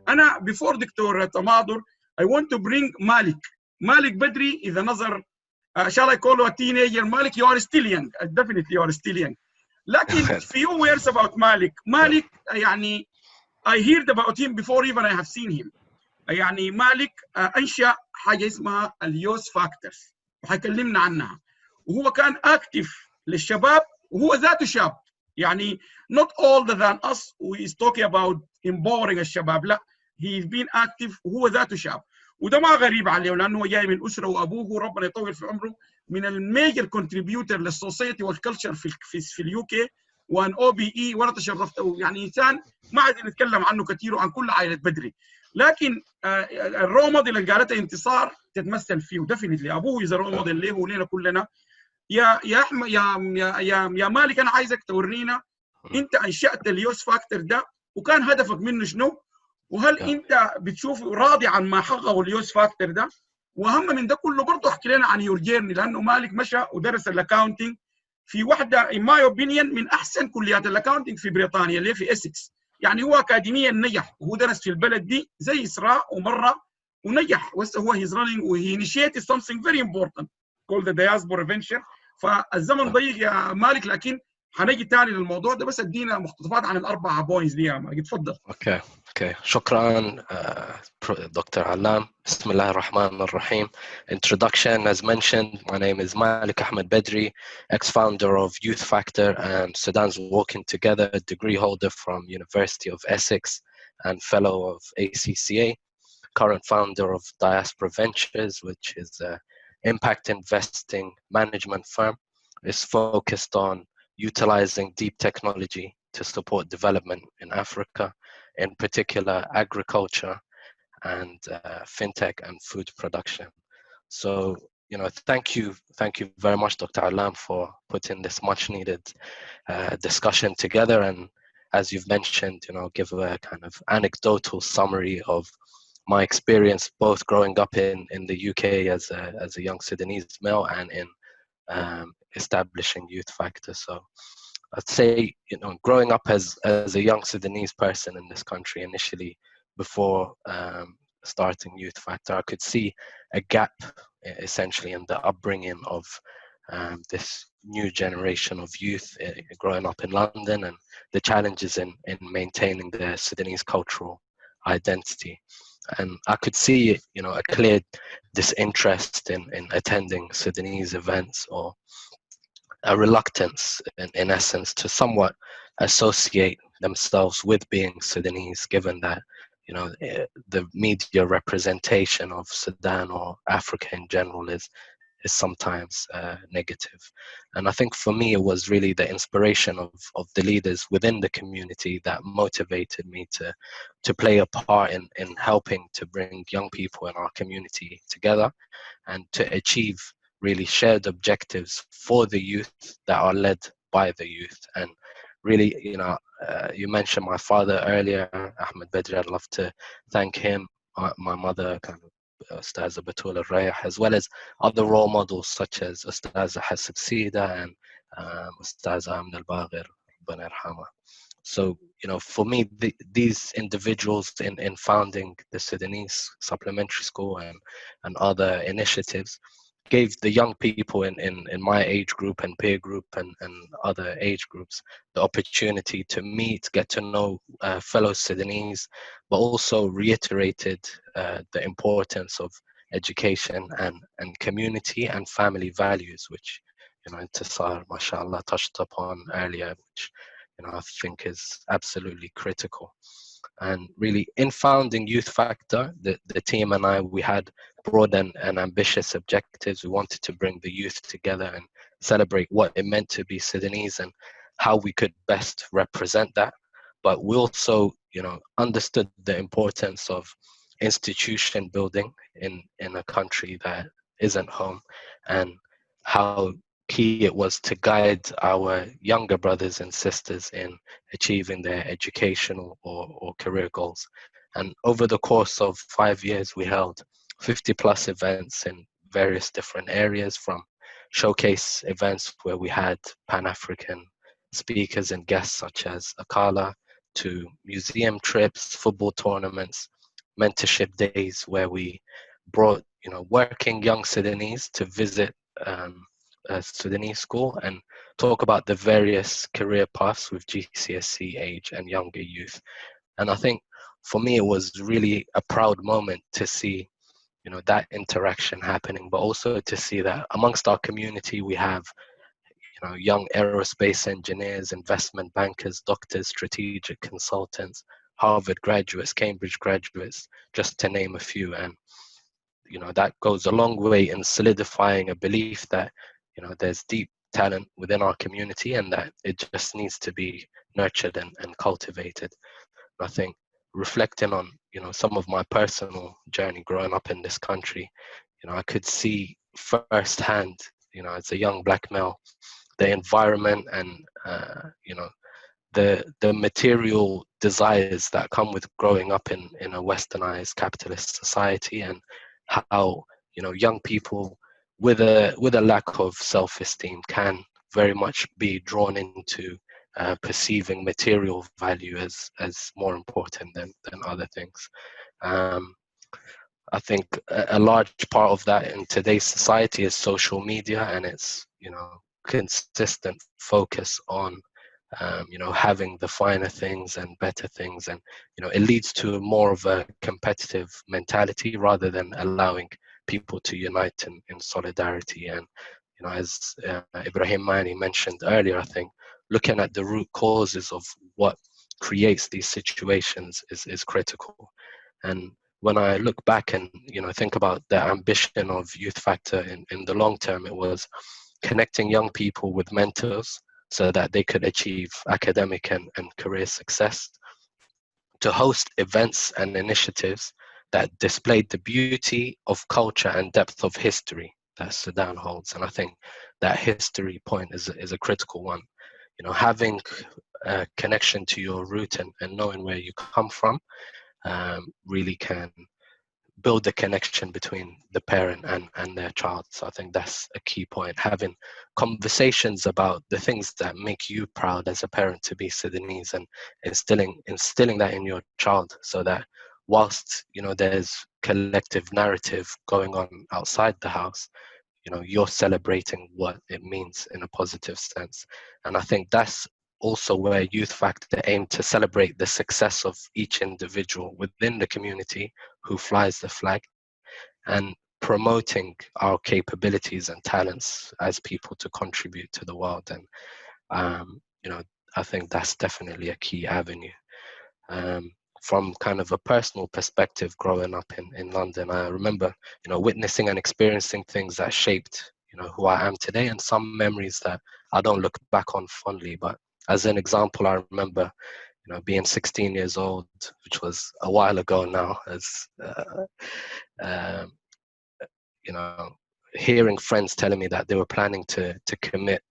أنا before دكتور تماضر I want to bring Malik Bedri is another shall I call you a teenager? Malik, you are still young. Definitely you are still young. لكن few words about Malik. Malik يعني I heard about him before even I have seen him. يعني مالك أنشأ حاجة اسمها اليوث فاكتورز وحيكلمنا عنها، وهو كان أكتف للشباب وهو ذاته شاب. يعني not older than us who is talking about empowering الشباب، لا he's been active وهو ذاته شاب. وده ما غريب عليه لأنه هو جاي من أسرة وأبوه ربنا يطول في عمره من الميجر كونتريبيوتر للسوسايتي والكلتشر في اليو كي، وان او بي اي، وانا تشرفت يعني انسان ما عايزين نتكلم عنه كثير وعن كل عائله بدري، لكن الرول موديل اللي قالتها انتصار تتمثل فيه وديفنتلي ابوه از رول موديل له ولينا كلنا. يا احمد يا مالك، انا عايزك تورينا انت انشات اليوث فاكتور ده وكان هدفك منه شنو؟ وهل انت بتشوف راضي عن ما حققه اليوث فاكتور ده؟ واهم من ده كله برضه احكي لنا عن يور جيرني، لانه مالك مشى ودرس الاكاونتنج في واحده ان ماي اوبينيون من احسن كليات الاكاونتنج في بريطانيا اللي في اسكس. يعني هو اكاديميا نجح وهو درس في البلد دي زي اسراء ومره ونجح، وهسه هو هيز رانينج وهي انيشيتد something very important called the Diaspora venture. فالزمن ضيق يا مالك، لكن حنجي تاني للموضوع ده، بس ادينا مقتطفات عن الاربع بوينتس دي يا مالك، تفضل. اوكي شكرا دكتور علام. بسم الله الرحمن الرحيم. Introduction, as mentioned, my name is Malik Ahmed Bedri, ex-founder of Youth Factor and Sudan's Walking Together, degree holder from University of Essex and fellow of ACCA, current founder of Diaspora Ventures, which is an impact investing management firm. It's focused on utilizing deep technology to support development in Africa, in particular agriculture and fintech and food production. So, thank you very much, Dr. Allam, for putting this much needed discussion together. And as you've mentioned, give a kind of anecdotal summary of my experience, both growing up in the UK as a young Sudanese male and in establishing Youth Factor. So I'd say, growing up as a young Sudanese person in this country initially, before starting Youth Factor, I could see a gap essentially in the upbringing of this new generation of youth growing up in London, and the challenges in maintaining their Sudanese cultural identity. And I could see, a clear disinterest in attending Sudanese events, or a reluctance in essence to somewhat associate themselves with being Sudanese, given that the media representation of Sudan or Africa in general is sometimes negative. And I think for me it was really the inspiration of the leaders within the community that motivated me to play a part in helping to bring young people in our community together and to achieve really shared objectives for the youth that are led by the youth. And really, you mentioned my father earlier, Ahmed Bedri. I'd love to thank him, my mother, Ustaza Batul al-Rayah, as well as other role models such as Ustaza Hasib Sida and Ustaza Amn al-Baghir, Rabbana yarhamah. So, for me, these individuals in founding the Sudanese Supplementary School and other initiatives gave the young people in my age group and peer group and other age groups the opportunity to meet, get to know fellow Sudanese, but also reiterated the importance of education and community and family values, which Intisar, mashallah, touched upon earlier, which I think is absolutely critical. And really, in founding Youth Factor, the team and I, we had broad and ambitious objectives. We wanted to bring the youth together and celebrate what it meant to be Sudanese and how we could best represent that. But we also, understood the importance of institution building in a country that isn't home, and how key it was to guide our younger brothers and sisters in achieving their educational or career goals. And over the course of 5 years, we held 50 plus events in various different areas, from showcase events where we had Pan-African speakers and guests such as Akala, to museum trips, football tournaments, mentorship days where we brought, working young Sudanese to visit a Sudanese school and talk about the various career paths with GCSE age and younger youth. And I think for me, it was really a proud moment to see, that interaction happening, but also to see that amongst our community, we have, young aerospace engineers, investment bankers, doctors, strategic consultants, Harvard graduates, Cambridge graduates, just to name a few. And, that goes a long way in solidifying a belief that, there's deep talent within our community and that it just needs to be nurtured and cultivated. I think reflecting on, some of my personal journey growing up in this country, I could see firsthand, as a young black male, the environment and, the material desires that come with growing up in a westernized capitalist society, and how, young people with a lack of self-esteem can very much be drawn into perceiving material value as more important than other things. I think a large part of that in today's society is social media and its, consistent focus on, having the finer things and better things. And, it leads to more of a competitive mentality rather than allowing people to unite in solidarity. And, as Ibrahim Mani mentioned earlier, I think looking at the root causes of what creates these situations is critical. And when I look back and, think about the ambition of Youth Factor in the long term, it was connecting young people with mentors so that they could achieve academic and career success, to host events and initiatives that displayed the beauty of culture and depth of history that Sudan holds. And I think that history point is a critical one. Having a connection to your root and knowing where you come from really can build the connection between the parent and their child. So I think that's a key point. Having conversations about the things that make you proud as a parent to be Sudanese, and instilling that in your child, so that whilst, there's collective narrative going on outside the house, you're celebrating what it means in a positive sense. And I think that's also where Youth Factor aim to celebrate the success of each individual within the community who flies the flag, and promoting our capabilities and talents as people to contribute to the world. And I think that's definitely a key avenue. From kind of a personal perspective, growing up in London, I remember, witnessing and experiencing things that shaped, who I am today, and some memories that I don't look back on fondly. But as an example, I remember, being 16 years old, which was a while ago now, as hearing friends telling me that they were planning to commit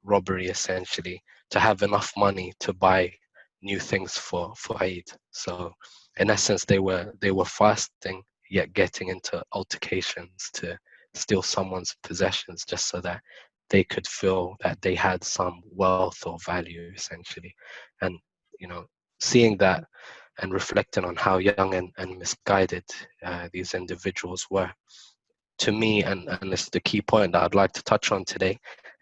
robbery, essentially, to have enough money to buy new things for Eid. So in essence, they were fasting, yet getting into altercations to steal someone's possessions just so that they could feel that they had some wealth or value, essentially. And seeing that and reflecting on how young and misguided these individuals were, to me, and it's the key point that I'd like to touch on today,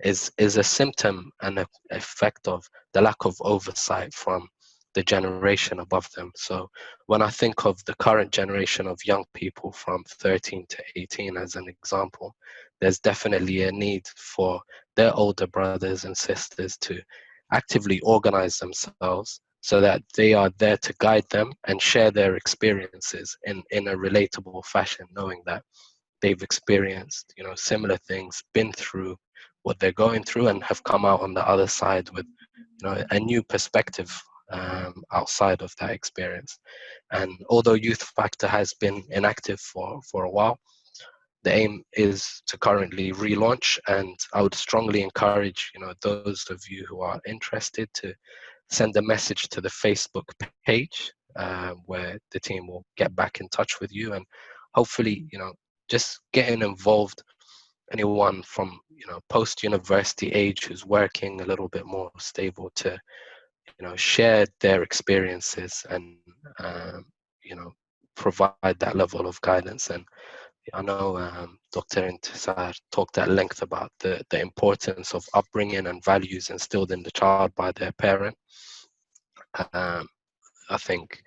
is a symptom and an effect of the lack of oversight from the generation above them. So when I think of the current generation of young people from 13 to 18 as an example, there's definitely a need for their older brothers and sisters to actively organize themselves so that they are there to guide them and share their experiences in a relatable fashion, knowing that they've experienced, similar things, been through what they're going through, and have come out on the other side with, a new perspective outside of that experience. And although Youth Factor has been inactive for a while, the aim is to currently relaunch, and I would strongly encourage, those of you who are interested to send a message to the Facebook page, where the team will get back in touch with you, and hopefully, just getting involved, anyone from, post-university age who's working a little bit more stable, to, share their experiences and, provide that level of guidance. And I know Dr. Intisar talked at length about the importance of upbringing and values instilled in the child by their parent. I think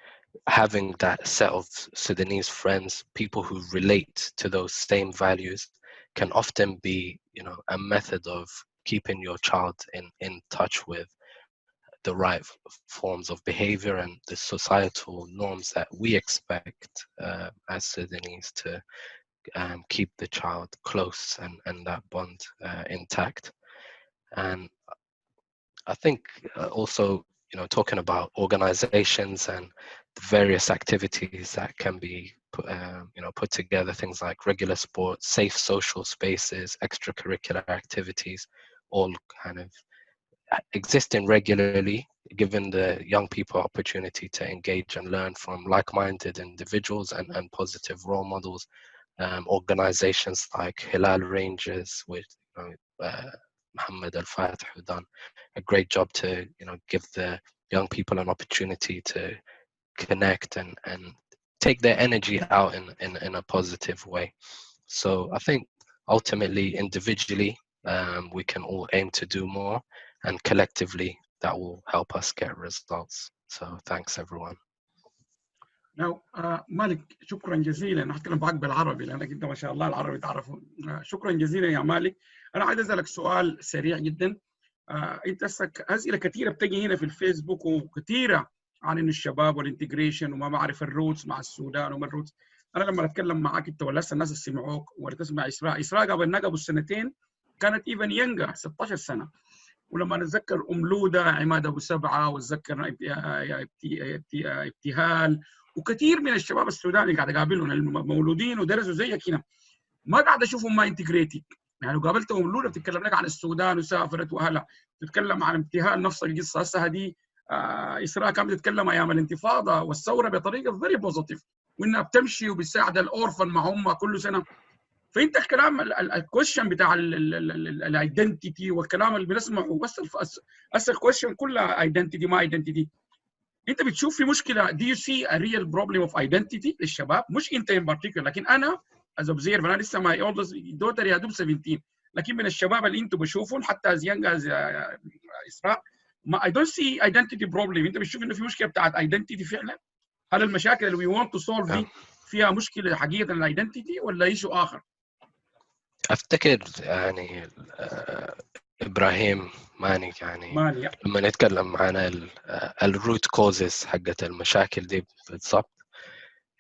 having that set of Sudanese friends, people who relate to those same values, can often be, a method of keeping your child in touch with the right forms of behavior and the societal norms that we expect as Sudanese to keep the child close and that bond intact. And I think also, talking about organizations and the various activities that can be put together, things like regular sports, safe social spaces, extracurricular activities, all kind of existing regularly, giving the young people opportunity to engage and learn from like-minded individuals and positive role models. Organizations like Hilal Rangers with Mohammed Al-Fatih, who done a great job to give the young people an opportunity to connect and take their energy out in a positive way. So I think ultimately, individually, we can all aim to do more, and collectively that will help us get results. So thanks everyone. Now, مالك شكرا جزيلا. هتكلم معاك بالعربي لانك انت ما شاء الله العربي تعرفه. شكرا جزيلا يا مالك. انا عايز اسالك سؤال سريع جدا. انت اسئله كثيره بتجي هنا في الفيسبوك وكثيره عن انه الشباب والانتجريشن وما بعرف الروتس مع السودان وما الروتس. انا لما اتكلم معاك انت ولا لسه الناس اللي سمعوك ولا تسمع اسراء قبل نقبوا السنتين كانت ايفن ينجا 16 سنه. ولما نتذكر لودة عماد ابو سبعه واتذكر ابتهال وكثير من الشباب السوداني اللي قاعد اقابلهم المولودين ودرسوا زيك هنا ما قاعد اشوفهم ما انتجريتد. يعني لو قابلتهم لولا بتتكلم لك عن السودان وسافرت واهلها، تتكلم عن ابتهال نفس القصه. هسه هذه اسراء كانت بتتكلم ايام الانتفاضه والثوره بطريقه فيري بوزيتيف، وانها بتمشي وبتساعد الاورفن معهم كل سنه. فانت الكلام الكويشن بتاع الايدنتيتي والكلام اللي بنسمعه بس الكويشن كلها ايدنتيتي ما ايدنتيتي. انت بتشوف في مشكله do you see a real problem of identity للشباب؟ مش انت in particular، لكن انا as observer انا لسه my oldest daughter يا دوب 17، لكن من الشباب اللي انتم بتشوفون حتى as young as اسراء ما I don't see identity problem. انت بتشوف انه في مشكله بتاعت identity فعلا؟ هل المشاكل اللي we want to solve دي فيها مشكله حقيقه الايدنتيتي ولا ايشو اخر؟ افتكر يعني ابراهيم ماني يعني لما نتكلم عن الروت كوزز حقت المشاكل دي بالضبط،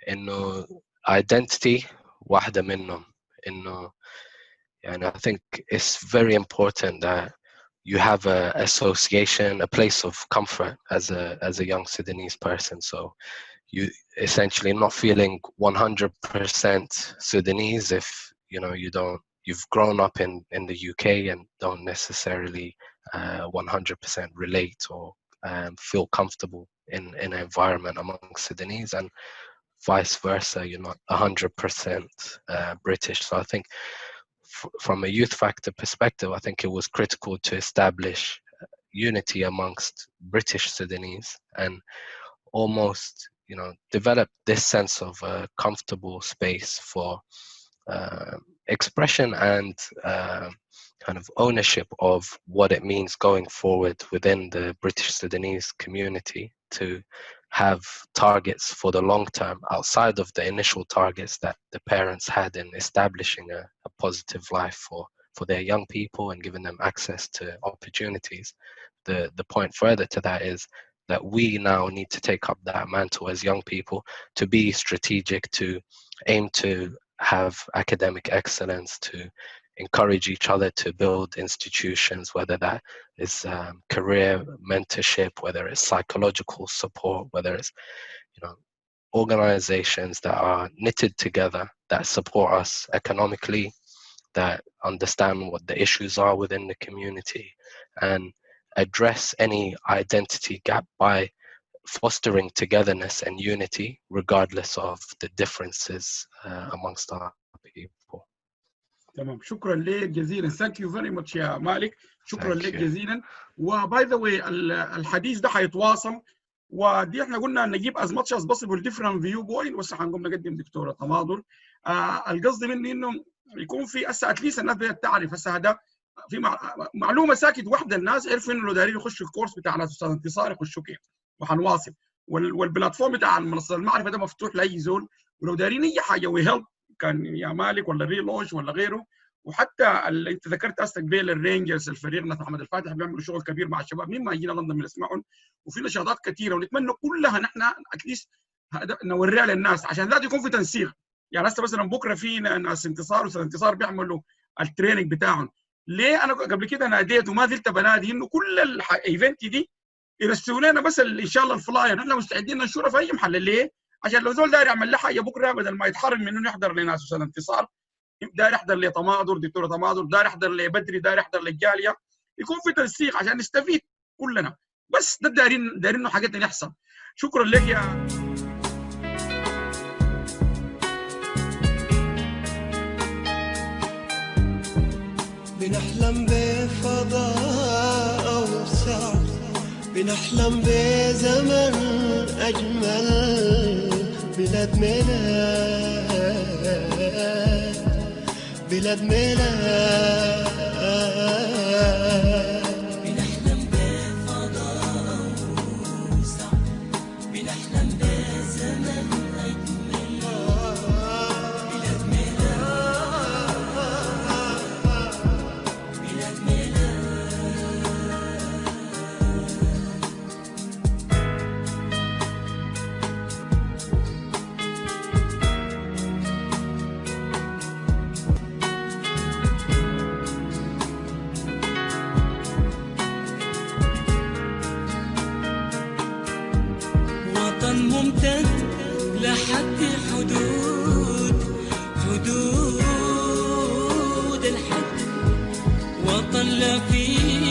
انه identity واحدة منهم. انه يعني I think it's very important that you have a association, a place of comfort as a young Sudanese person. So you essentially not feeling 100% Sudanese if you've grown up in the UK and don't necessarily 100% relate or feel comfortable in an environment among Sudanese, and vice versa, you're not 100% British. So I think from a youth factor perspective, I think it was critical to establish unity amongst British Sudanese and almost develop this sense of a comfortable space for expression and kind of ownership of what it means going forward within the British Sudanese community to have targets for the long term outside of the initial targets that the parents had in establishing a positive life for their young people and giving them access to opportunities. The point further to that is that we now need to take up that mantle as young people to be strategic, to aim to have academic excellence, to encourage each other to build institutions, whether that is career mentorship, whether it's psychological support, whether it's organizations that are knitted together, that support us economically, that understand what the issues are within the community and address any identity gap by fostering togetherness and unity regardless of the differences amongst our people. تمام، شكرا لك جزيلا. Thank you very much يا مالك. شكرا لك جزيلا. وباي ذا واي الحديث ده حيتواصل ودي احنا قلنا نجيب as much as possible different view point، وهسه حنقوم نقدم دكتوره تماضر. القصد مني انه يكون في هسه اتليست الناس بدات تعرف هسه هذا في معلومه ساكت واحده، الناس عرفوا انه لو دايرين يخشوا الكورس بتاع استاذ انتصار يخشوا كيف، وحنواصل. والبلاتفورم بتاع منصه المعرفه ده مفتوح لاي زول، ولو دايرين اي حاجه ويهلب كان يا مالك ولا ريلونش ولا غيره. وحتى اللي انت ذكرت اسك بيل الرينجرز الفريق محمد الفاتح بيعملوا شغل كبير مع الشباب مما يجينا لندن بنسمعهم، وفي نشاطات كثيره ونتمنى كلها نحن اتليست نوريها للناس عشان ذات يكون في تنسيق. يعني هسه مثلا بكره في ناس انتصار واستاذ انتصار بيعملوا التريننج بتاعهم. ليه انا قبل كده ناديت وما زلت بنادي انه كل الايفنت دي يرسلوا لنا بس ان شاء الله الفلاير، نحن مستعدين ننشرها في اي محل. ليه؟ عشان لو زول داير يعمل له حاجه بكره بدل ما يتحرم من انه يحضر لناس استاذ انتصار، داير يحضر لتماضر دكتوره تماضر، داير يحضر لبدري، داير يحضر للجاليه، يكون في تنسيق عشان نستفيد كلنا. بس ده دايرين انه حاجتنا يحصل. شكرا لك يا بنحلم بفضاء أوسع، بنحلم بزمن أجمل، بلاد ميلاد بلاد ميلاد. بنحلم بفضاء أوسع، بنحلم بزمن أجمل، بلاد ممتد لحد حدود الحد، وطن لا فيه